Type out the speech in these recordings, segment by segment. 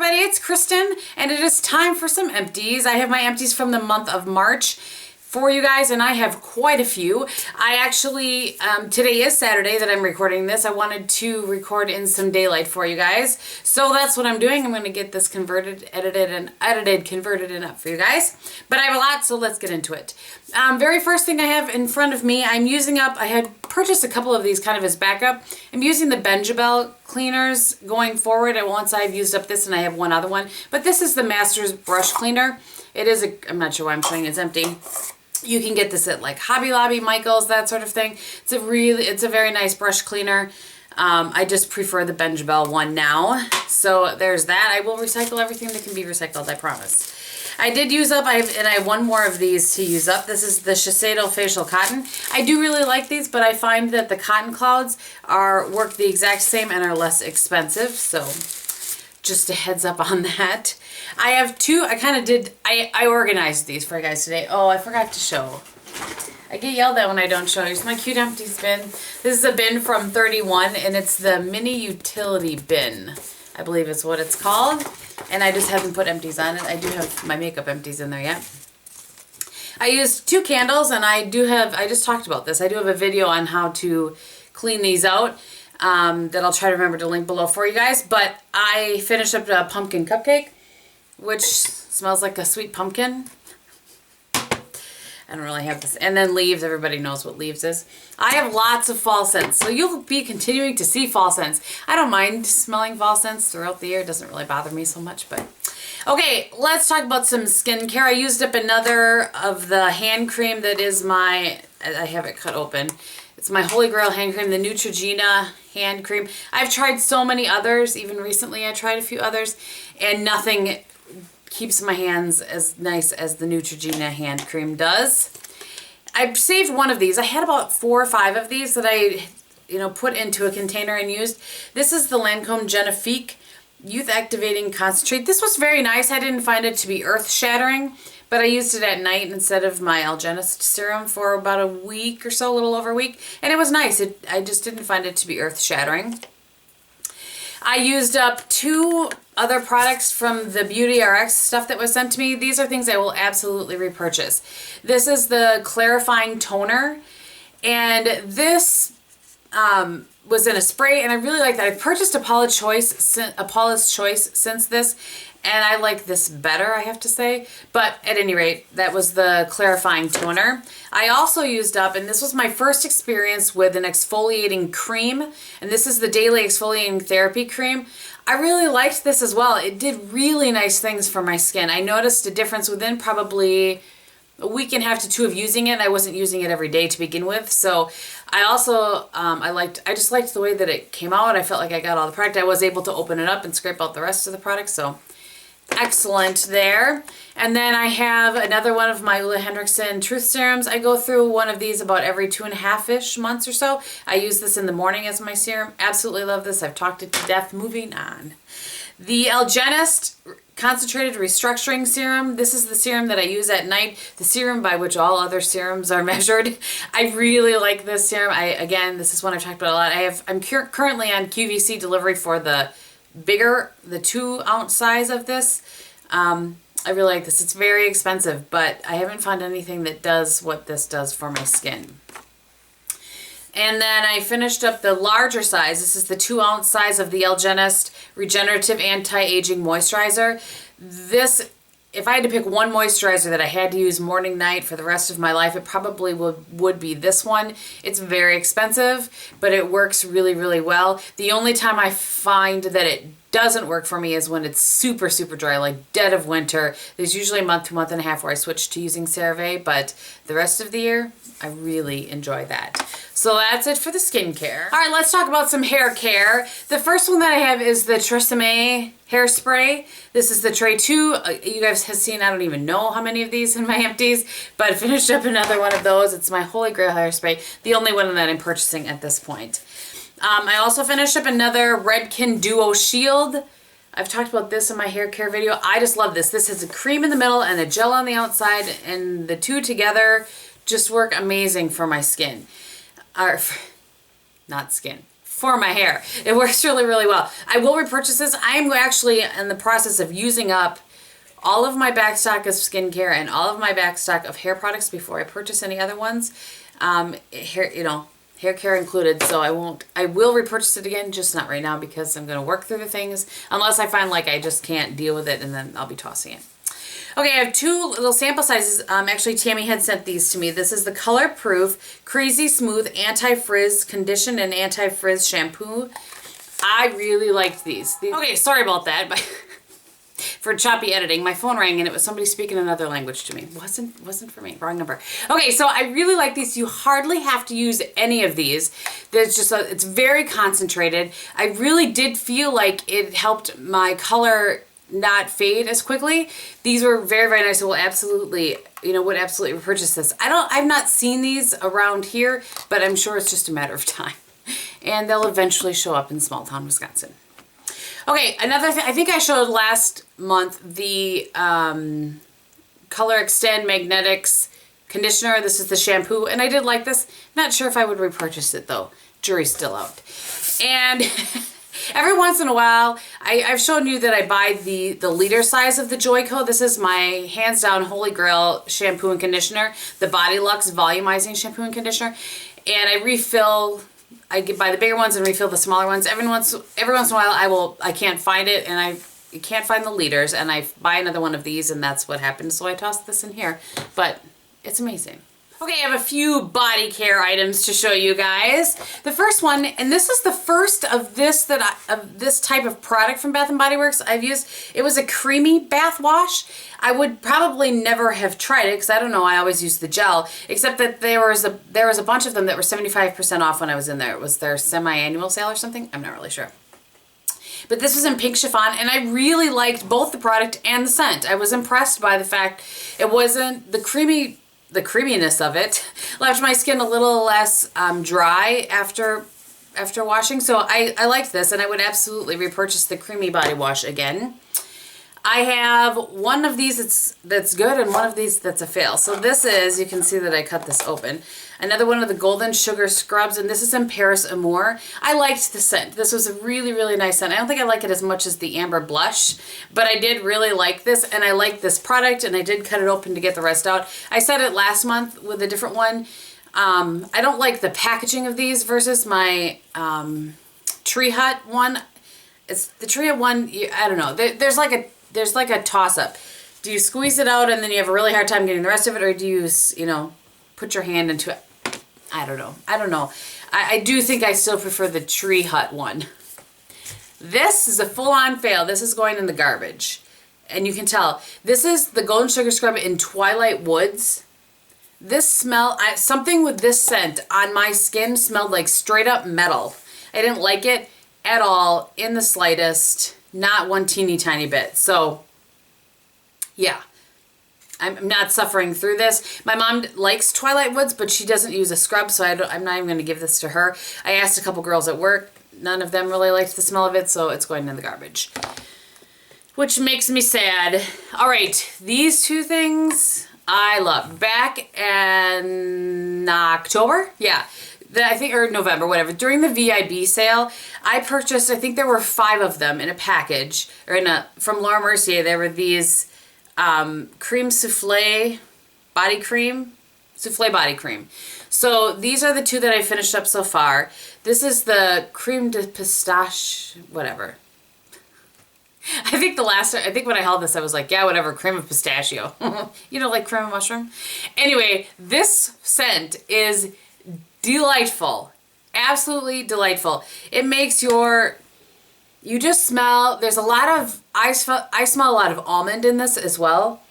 everybody, it's Kristin, and it is time for some empties. I have my empties from the month of March for you guys, and I have quite a few. I actually, today is Saturday that I'm recording this. I wanted to record in some daylight for you guys, so that's what I'm doing. I'm going to get this converted, converted, and up for you guys. But I have a lot, so let's get into it. Very first thing I have in front of me, I'm using up, I had purchased a couple of these kind of as backup. I'm using the Beige cleaners going forward, and once I've used up this, and I have one other one, but this is the Master's brush cleaner. It is I'm not sure why I'm showing it's empty. You can get this at like Hobby Lobby, Michael's, that sort of thing. It's a very nice brush cleaner. I just prefer the Beige one now. So there's that. I will recycle everything that can be recycled, I promise. I did use up, I have one more of these to use up. This is the Shiseido Facial Cotton. I do really like these, but I find that the cotton clouds work the exact same and are less expensive. So just a heads up on that. I have two, I organized these for you guys today. Oh, I forgot to show. I get yelled at when I don't show. Here's my cute empties bin. This is a bin from 31, and it's the mini utility bin, I believe is what it's called. And I just haven't put empties on it. I do have my makeup empties in there yet. I used 2 candles, and I just talked about this. I do have a video on how to clean these out that I'll try to remember to link below for you guys. But I finished up a pumpkin cupcake, which smells like a sweet pumpkin. I don't really have this. And then leaves. Everybody knows what leaves is. I have lots of fall scents, so you'll be continuing to see fall scents. I don't mind smelling fall scents throughout the year. It doesn't really bother me so much, but... Okay, let's talk about some skincare. I used up another of the hand cream that is my... I have it cut open. It's my Holy Grail hand cream, the Neutrogena hand cream. I've tried so many others. Even recently I tried a few others, and nothing keeps my hands as nice as the Neutrogena hand cream does. I saved one of these. I had about 4 or 5 of these that I, put into a container and used. This is the Lancome Genifique Youth Activating Concentrate. This was very nice. I didn't find it to be earth-shattering, but I used it at night instead of my Algenist serum for about a week or so, a little over a week, and it was nice. I just didn't find it to be earth-shattering. I used up 2 other products from the Beauty RX stuff that was sent to me. These are things I will absolutely repurchase. This is the clarifying toner, and this was in a spray, and I really like that. I purchased a Paula's Choice since this, and I like this better, I have to say. But at any rate, that was the clarifying toner. I also used up, and this was my first experience with an exfoliating cream, and this is the Daily Exfoliating Therapy Cream. I really liked this as well. It did really nice things for my skin. I noticed a difference within probably a week and a half to 2 of using it. I wasn't using it every day to begin with, so I also I just liked the way that it came out. I felt like I got all the product. I was able to open it up and scrape out the rest of the product, so excellent there. And then I have another one of my Ole Henriksen Truth Serums. I go through one of these about every 2.5-ish months or so. I use this in the morning as my serum. Absolutely love this. I've talked it to death. Moving on. The Algenist Concentrated Restructuring Serum. This is the serum that I use at night, the serum by which all other serums are measured. I really like this serum. Again, this is one I've talked about a lot. I'm currently on QVC delivery for the 2-ounce size of this. I really like this. It's very expensive, but I haven't found anything that does what this does for my skin. And then I finished up the larger size. This is the 2-ounce size of the Algenist Regenerative Anti-Aging Moisturizer. This, if I had to pick one moisturizer that I had to use morning, night for the rest of my life, it probably would be this one. It's very expensive, but it works really, really well. The only time I find that it doesn't work for me is when it's super, super dry, like dead of winter. There's usually a month to month and a half where I switch to using CeraVe, but the rest of the year, I really enjoy that. So that's it for the skincare. All right, let's talk about some hair care. The first one that I have is the Tresemme hairspray. This is the tray 2. You guys have seen, I don't even know how many of these in my empties, but I finished up another one of those. It's my Holy Grail hairspray, the only one that I'm purchasing at this point. I also finished up another Redken Duo Shield. I've talked about this in my hair care video. I just love this. This has a cream in the middle and a gel on the outside, and the 2 together just work amazing for my skin. Not skin. for my hair. It works really, really well. I will repurchase this. I'm actually in the process of using up all of my back stock of skincare and all of my back stock of hair products before I purchase any other ones. Hair care included, so I will repurchase it again, just not right now because I'm going to work through the things, unless I find like I just can't deal with it, and then I'll be tossing it. Okay, I have 2 little sample sizes. Actually, Tammy had sent these to me. This is the Color Proof Crazy Smooth Anti-Frizz Condition and Anti-Frizz Shampoo. I really liked these. Okay, sorry about that, but for choppy editing, my phone rang and it was somebody speaking another language to me. Wasn't for me. Wrong number. Okay, so I really like these. You hardly have to use any of these. There's just it's very concentrated. I really did feel like it helped my color not fade as quickly. These were very, very nice. I will absolutely, would absolutely repurchase this. I've not seen these around here, but I'm sure it's just a matter of time. And they'll eventually show up in small town Wisconsin. Okay, another thing, I think I showed last month the Color Extend Magnetics conditioner. This is the shampoo, and I did like this. Not sure if I would repurchase it though. Jury's still out. And every once in a while, I've shown you that I buy the liter size of the Joico. This is my hands down holy grail shampoo and conditioner, the Body Luxe Volumizing Shampoo and Conditioner. And I refill. I buy the bigger ones and refill the smaller ones. Every once in a while I can't find it, and I can't find the liters, and I buy another one of these, and that's what happened. So I tossed this in here, but it's amazing. Okay, I have a few body care items to show you guys. The first one, and this is the first of this type of product from Bath & Body Works I've used. It was a creamy bath wash. I would probably never have tried it because I don't know, I always use the gel, except that there was a bunch of them that were 75% off when I was in there. It was their semi-annual sale or something. I'm not really sure. But this was in pink chiffon, and I really liked both the product and the scent. I was impressed by the fact it wasn't the creaminess of it left my skin a little less dry after washing. So I liked this, and I would absolutely repurchase the creamy body wash again. I have one of these that's good and one of these that's a fail. So this is, you can see that I cut this open, another one of the Golden Sugar Scrubs, and this is in Paris Amour. I liked the scent. This was a really, really nice scent. I don't think I like it as much as the Amber Blush, but I did really like this, and I like this product, and I did cut it open to get the rest out. I said it last month with a different one. I don't like the packaging of these versus my Tree Hut one. It's the Tree Hut one, I don't know. There's like a toss-up. Do you squeeze it out and then you have a really hard time getting the rest of it, or do you, put your hand into it? I don't know. I do think I still prefer the Tree Hut one. This is a full-on fail. This is going in the garbage. And you can tell. This is the Golden Sugar Scrub in Twilight Woods. This smell, something with this scent on my skin smelled like straight-up metal. I didn't like it at all, in the slightest. Not one teeny tiny bit. So, yeah. I'm not suffering through this. My mom likes Twilight Woods, but she doesn't use a scrub, so I'm not even going to give this to her. I asked a couple girls at work. None of them really liked the smell of it, so it's going in the garbage. Which makes me sad. All right, these two things I love. Back in October? Yeah. I think, or November, whatever, during the VIB sale, I purchased, I think there were 5 of them in a package, or from Laura Mercier. There were these cream souffle body cream. So these are the 2 that I finished up so far. This is the creme de pistache, whatever. I think when I held this, I was like, yeah, whatever, cream of pistachio. Like cream of mushroom. Anyway, this scent is delightful. Absolutely delightful. It makes you just smell, there's a lot of, I smell a lot of almond in this as well.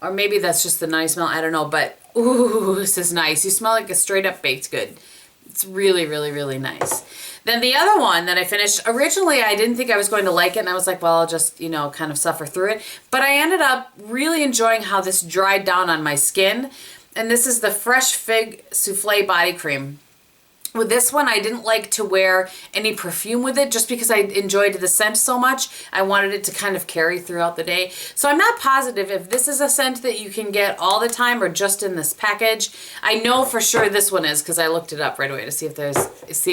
Or maybe that's just the nice smell, I don't know, but ooh, this is nice. You smell like a straight up baked good. It's really, really, really nice. Then the other one that I finished, originally I didn't think I was going to like it, and I was like, well, I'll just, kind of suffer through it. But I ended up really enjoying how this dried down on my skin. And this is the Fresh Fig Souffle Body Cream. With this one, I didn't like to wear any perfume with it just because I enjoyed the scent so much. I wanted it to kind of carry throughout the day. So I'm not positive if this is a scent that you can get all the time or just in this package. I know for sure this one is because I looked it up right away to see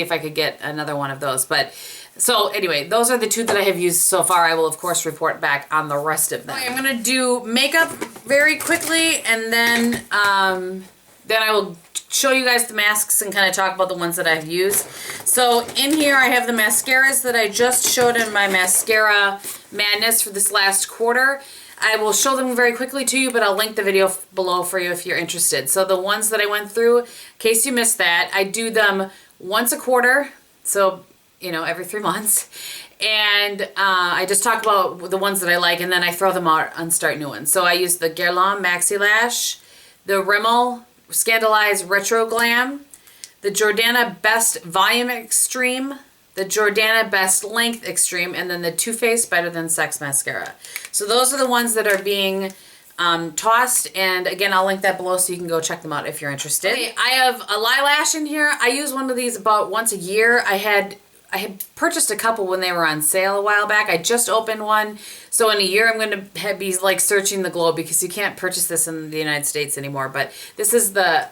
if I could get another one of those. But so anyway, those are the 2 that I have used so far. I will of course report back on the rest of them. I'm gonna do makeup very quickly, and then I will show you guys the masks and kind of talk about the ones that I've used. So in here I have the mascaras that I just showed in my mascara madness for this last quarter. I will show them very quickly to you, but I'll link the video below for you if you're interested. So the ones that I went through, in case you missed that, I do them once a quarter, so you know, every 3 months. And I just talk about the ones that I like, and then I throw them out and start new ones. So I use the Gellar Maxi Lash, the Rimmel Scandalized Retro Glam, the Jordana Best Volume Extreme, the Jordana Best Length Extreme, and then the Too Faced Better Than Sex Mascara. So those are the ones that are being tossed, and again, I'll link that below so you can go check them out if you're interested. Okay, I have a LiLash in here. I use one of these about once a year. I had purchased a couple when they were on sale a while back. I just opened one. So in a year, I'm going to be like searching the globe because you can't purchase this in the United States anymore. But this is I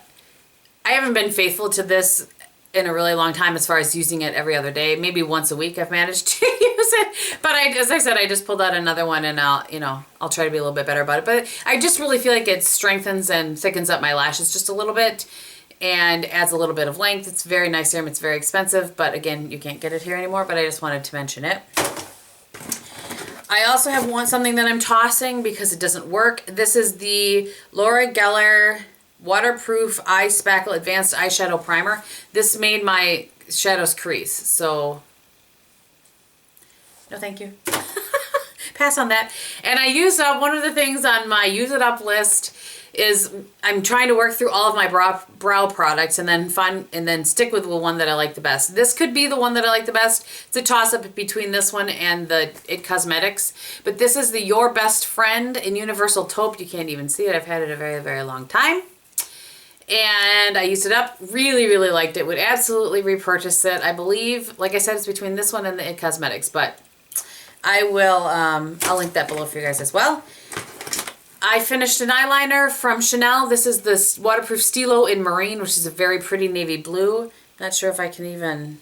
haven't been faithful to this in a really long time as far as using it every other day. Maybe once a week I've managed to use it. But as I said, I just pulled out another one, and I'll try to be a little bit better about it. But I just really feel like it strengthens and thickens up my lashes just a little bit, and adds a little bit of length. It's very nice serum. It's very expensive, but again, you can't get it here anymore, but I just wanted to mention it. I also have something that I'm tossing because it doesn't work. This is the Laura Geller Waterproof Eye Spackle Advanced Eyeshadow Primer. This made my shadows crease, so no thank you. Pass on that. And I used up one of the things on my use it up list is I'm trying to work through all of my brow products and then stick with the one that I like the best. This could be the one that I like the best. It's a toss up between this one and the It Cosmetics, but this is the Your Best Friend in Universal Taupe. You can't even see it. I've had it a very, very long time. And I used it up, really, really liked it. Would absolutely repurchase it. I believe, like I said, it's between this one and the It Cosmetics, but I will, I'll link that below for you guys as well. I finished an eyeliner from Chanel. This is this Waterproof Stilo in Marine, which is a very pretty navy blue. Not sure if I can even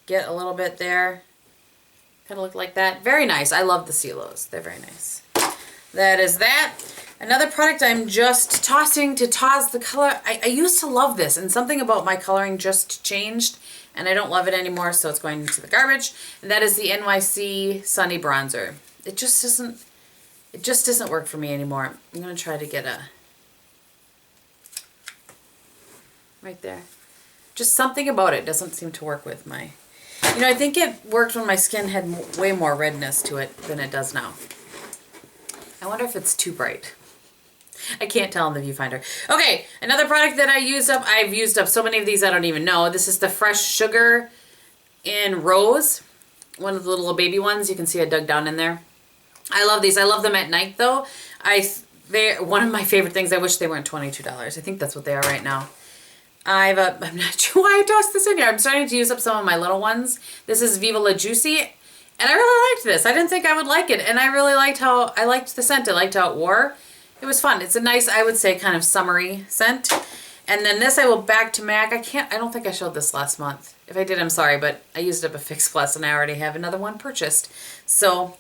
get a little bit there. Kind of look like that. Very nice. I love the Stilos. They're very nice. That is that. Another product I'm just tossing to toss the color. I used to love this, and something about my coloring just changed, and I don't love it anymore, so it's going into the garbage. And that is the NYC Sunny Bronzer. It just doesn't work for me anymore. I'm going to try to get a right there. Just something about it doesn't seem to work with my, I think it worked when my skin had way more redness to it than it does now. I wonder if it's too bright. I can't tell in the viewfinder. Okay, another product that I've used up so many of these I don't even know. This is the Fresh Sugar in Rose. One of the little baby ones. You can see I dug down in there. I love these. I love them at night though. They're one of my favorite things. I wish they weren't $22. I think that's what they are right now. I'm not sure why I tossed this in here. I'm starting to use up some of my little ones. This is Viva La Juicy. And I really liked this. I didn't think I would like it. And I really liked I liked the scent. I liked how it wore. It was fun. It's a nice, I would say, kind of summery scent. And then this I will back to MAC. I don't think I showed this last month. If I did, I'm sorry, but I used up a Fix Plus and I already have another one purchased. So,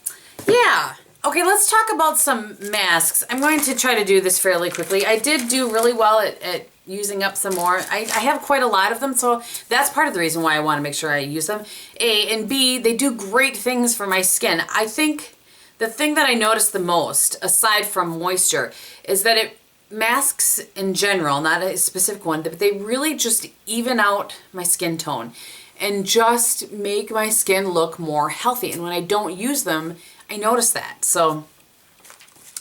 yeah. Okay, let's talk about some masks. I'm going to try to do this fairly quickly. I did do really well at using up some more. I have quite a lot of them, so that's part of the reason why I want to make sure I use them. A, and B, they do great things for my skin. I think the thing that I noticed the most, aside from moisture, is that it masks in general, not a specific one, but they really just even out my skin tone and just make my skin look more healthy. And when I don't use them, I notice that. So,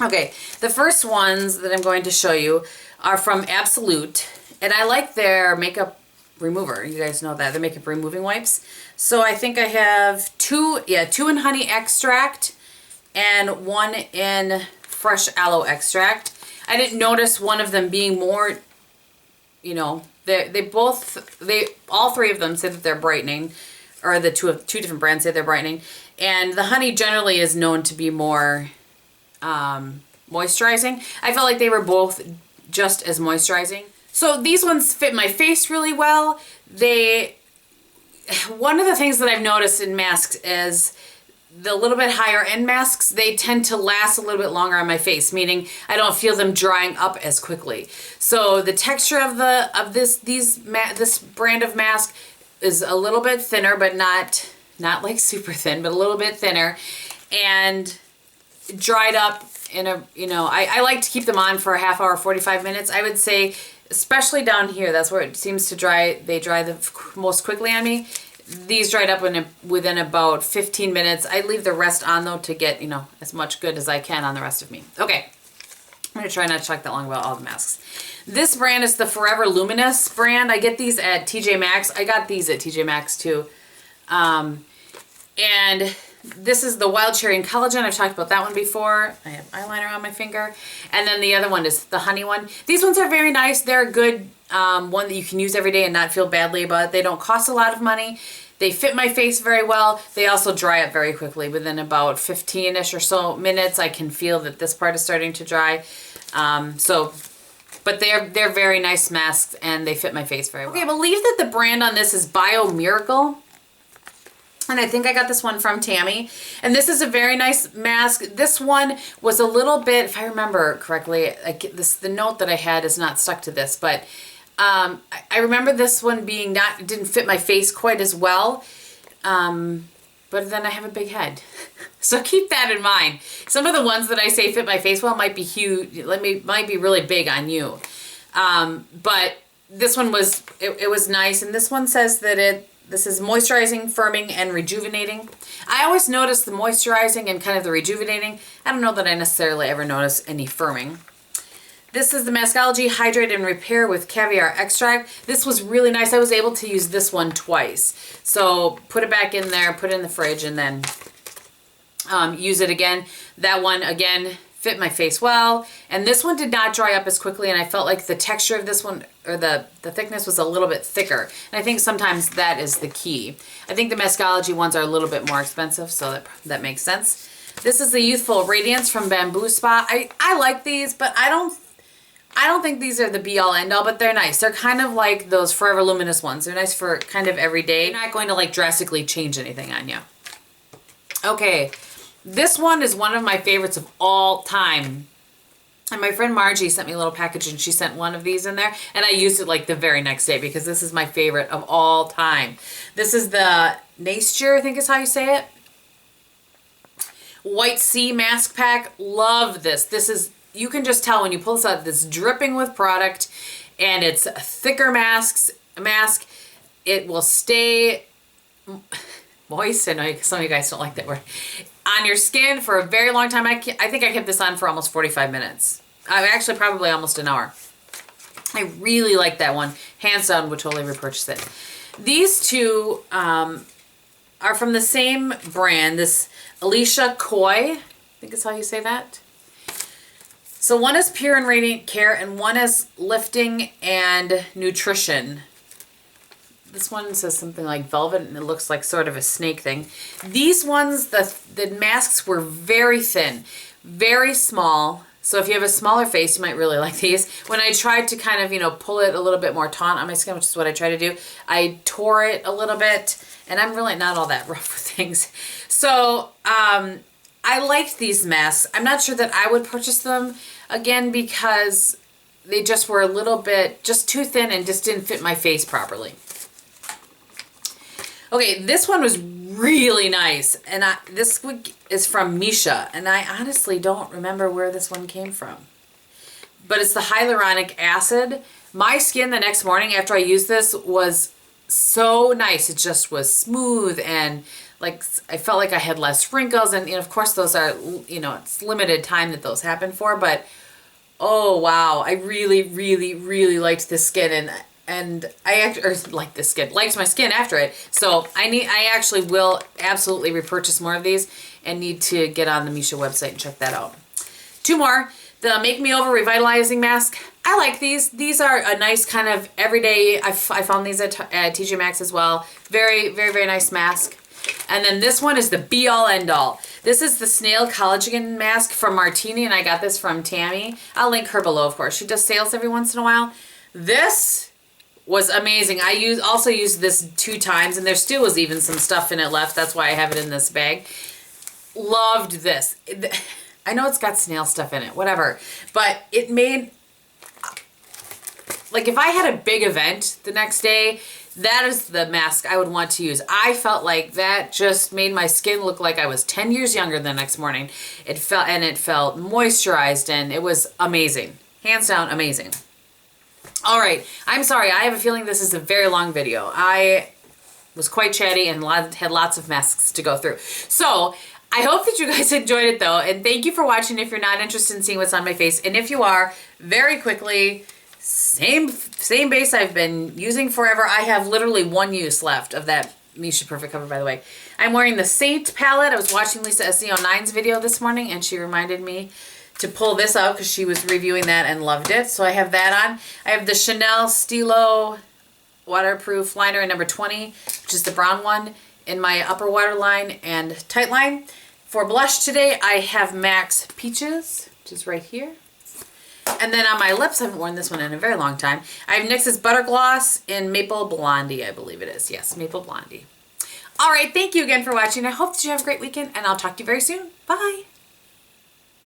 okay, the first ones that I'm going to show you are from Absolute, and I like their makeup remover. You guys know that, the makeup removing wipes. So I think I have two in honey extract and one in fresh aloe extract. I didn't notice one of them being more, all three of them say that they're brightening, or the two different brands say they're brightening. And the honey generally is known to be more moisturizing. I felt like they were both just as moisturizing. So these ones fit my face really well. One of the things that I've noticed in masks is the little bit higher end masks, they tend to last a little bit longer on my face, meaning I don't feel them drying up as quickly. So the texture of this brand of mask is a little bit thinner, but not like super thin, but a little bit thinner, and dried up in a, I like to keep them on for a half hour, 45 minutes. I would say, especially down here, that's where it seems to dry. They dry the most quickly on me. These dried up within about 15 minutes. I leave the rest on though to get, as much good as I can on the rest of me. Okay. I'm going to try not to talk that long about all the masks. This brand is the Forever Luminous brand. I get these at TJ Maxx. I got these at TJ Maxx too. And this is the Wild Cherry and Collagen. I've talked about that one before. I have eyeliner on my finger. And then the other one is the honey one. These ones are very nice. They're a good one that you can use every day and not feel badly about it. They don't cost a lot of money. They fit my face very well. They also dry up very quickly. Within about 15-ish or so minutes, I can feel that this part is starting to dry. But they're very nice masks and they fit my face very well. Okay, I believe that the brand on this is Bio Miracle. And I think I got this one from Tammy. And this is a very nice mask. This one was a little bit, if I remember correctly, the note that I had is not stuck to this, but I remember this one being didn't fit my face quite as well. But then I have a big head. So keep that in mind. Some of the ones that I say fit my face well might be huge, might be really big on you. But this one was, it was nice. And this one says that this is moisturizing, firming, and rejuvenating. I always notice the moisturizing and kind of the rejuvenating. I don't know that I necessarily ever notice any firming. This is the Maskology Hydrate and Repair with Caviar Extract. This was really nice. I was able to use this one twice. So put it back in there, put it in the fridge, and then use it again. That one, again, fit my face well. And this one did not dry up as quickly, and I felt like the texture of this one, or the thickness was a little bit thicker. And I think sometimes that is the key. I think the Maskology ones are a little bit more expensive, so that makes sense. This is the Youthful Radiance from Bamboo Spa. I like these, but I don't think these are the be-all end-all, but they're nice. They're kind of like those Forever Luminous ones. They're nice for kind of every day. They're not going to like drastically change anything on you. Okay, this one is one of my favorites of all time. And my friend Margie sent me a little package and she sent one of these in there. And I used it like the very next day because this is my favorite of all time. This is the Nasture, I think is how you say it. White Sea Mask Pack. Love this. This is, you can just tell when you pull this out, this dripping with product, and it's a thicker mask. It will stay moist. I know some of you guys don't like that word. On your skin for a very long time. I think I kept this on for almost 45 minutes. Actually, probably almost an hour. I really like that one. Hands down, would totally repurchase it. These two are from the same brand. This Alicia Koi, I think is how you say that. So one is Pure and Radiant Care, and one is Lifting and Nutrition. This one says something like velvet, and it looks like sort of a snake thing. These ones, the masks were very thin, very small. So if you have a smaller face, you might really like these. When I tried to kind of, pull it a little bit more taut on my skin, which is what I try to do, I tore it a little bit, and I'm really not all that rough with things. So I liked these masks. I'm not sure that I would purchase them again because they just were a little bit, just too thin and just didn't fit my face properly. Okay, this one was really nice, and this is from Missha, and I honestly don't remember where this one came from. But it's the hyaluronic acid. My skin the next morning after I used this was so nice. It just was smooth, and like I felt like I had less wrinkles, and of course those are, it's limited time that those happen for, but oh wow, I really, really, really liked this skin, and liked my skin after it. So I actually will absolutely repurchase more of these and need to get on the Missha website and check that out. Two more. The Make Me Over Revitalizing Mask. I like these. These are a nice kind of everyday, I found these at TJ Maxx as well. Very, very, very nice mask. And then this one is the be all end all. This is the Snail Collagen Mask from Martini, and I got this from Tammy. I'll link her below, of course. She does sales every once in a while. This was amazing. I also used this 2 times, and there still was even some stuff in it left. That's why I have it in this bag. Loved this. I know it's got snail stuff in it, whatever. But it made... Like, if I had a big event the next day, that is the mask I would want to use. I felt like that just made my skin look like I was 10 years younger the next morning. It felt moisturized, and it was amazing. Hands down, amazing. All right, I'm sorry. I have a feeling this is a very long video. I was quite chatty and had lots of masks to go through. So I hope that you guys enjoyed it, though, and thank you for watching if you're not interested in seeing what's on my face. And if you are, very quickly... Same base I've been using forever. I have literally 1 use left of that Missha Perfect Cover, by the way. I'm wearing the Saint palette. I was watching Lisa SC09's video this morning, and she reminded me to pull this out because she was reviewing that and loved it. So I have that on. I have the Chanel Stilo Waterproof Liner in number 20, which is the brown one, in my upper waterline and tight line. For blush today, I have MAC's Peaches, which is right here. And then on my lips, I haven't worn this one in a very long time, I have NYX's Butter Gloss in Maple Blondie, I believe it is. Yes, Maple Blondie. All right, thank you again for watching. I hope that you have a great weekend, and I'll talk to you very soon. Bye.